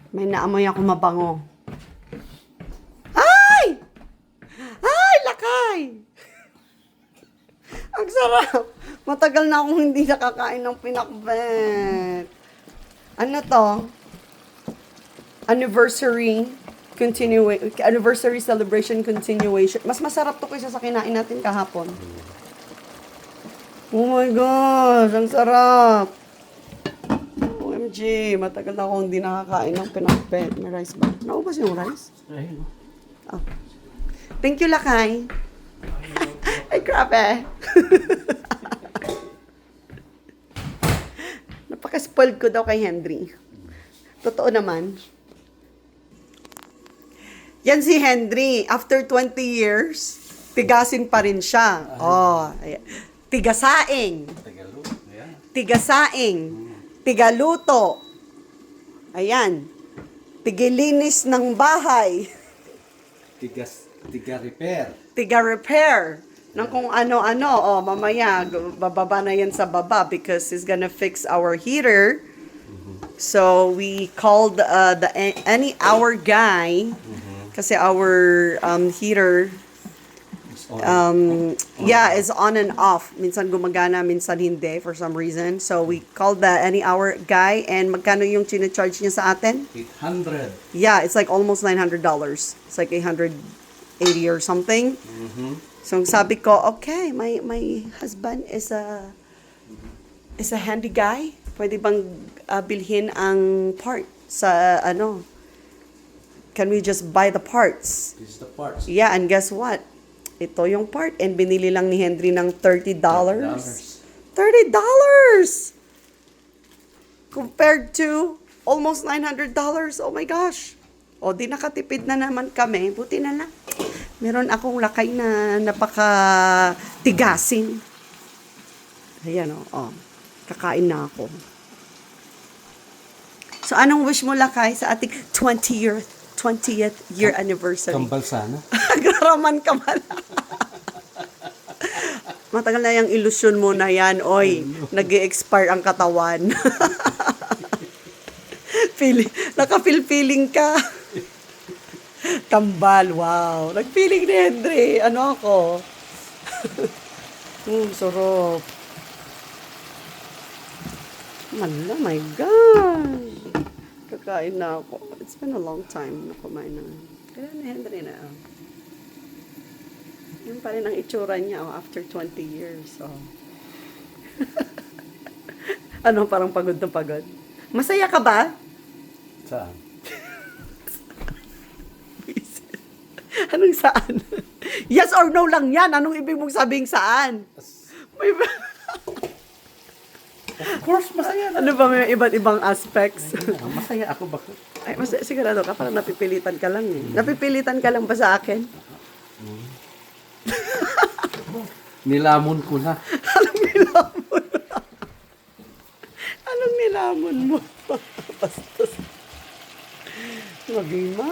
May naamoy ako mabango. Ay! Ay, lakay! Ang sarap! Matagal na akong hindi nakakain ng pinakbet. Ano to? Anniversary celebration continuation. Mas masarap to kaysa sa kinain natin kahapon. Oh my gosh, ang sarap! OMG, matagal na akong hindi nakakain ng pinakbet. May rice ba? Naubos yung rice? Ayun. Oh. Thank you, Lakay. Ay, grabe. Napaka-spoiled ko daw kay Henry. Totoo naman. Yan si Henry. After 20 years, tigasin pa rin siya. Oh, ayan. Tigasaing. Tagalog. Ayan. Tigasaing. Tigaluto. Ayan. Tigilinis ng bahay. Tiga repair. Tiga-repair ng kung ano-ano. Oh, mamaya, bababa na yan sa baba because he's gonna fix our heater. So, we called the any hour guy kasi our heater is on and off. Minsan gumagana, minsan hindi for some reason. So, we called the any hour guy and magkano yung charge niya sa atin? 800. Yeah, it's like almost $900. It's like 880 or something. So sabi ko, okay, my husband is a handy guy. Pwede bang bilhin ang part sa ano? Can we just buy the parts? This is the parts. Yeah, and guess what? Ito yung part and binili lang ni Henry ng $30. $30! Compared to almost $900. Oh my gosh. O, di nakatipid na naman kami. Buti na lang. Meron akong lakay na napaka-tigasin. Ayan o. Oh. Kakain na ako. So, anong wish mo, lakay, sa ating 20th year anniversary? Kambal sana. Garaman ka man. Matagal na yung ilusyon mo na yan. Oy, nag-expire ang katawan. Naka-feeling ka. Kambal, wow. Nag-feeling ni Henry. Ano ako? Sarap. Mala, my God. Kakain na ako. It's been a long time na kumain na. Kaya ni Henry na. Yun pa rin ang itsura niya after 20 years. Oh. Ano, parang pagod na pagod. Masaya ka ba? Saan? Anong saan? Yes or no lang yan. Anong ibig mong sabing saan? May Of course, masaya na. ano ba, may iba't ibang aspects? Masaya ako bakit? Ay, sigurado ka, parang napipilitan ka lang eh. Napipilitan ka lang ba sa akin? Nilamon ko na. Anong nilamon mo? Anong nilamon mo? Bastos. Maging ma.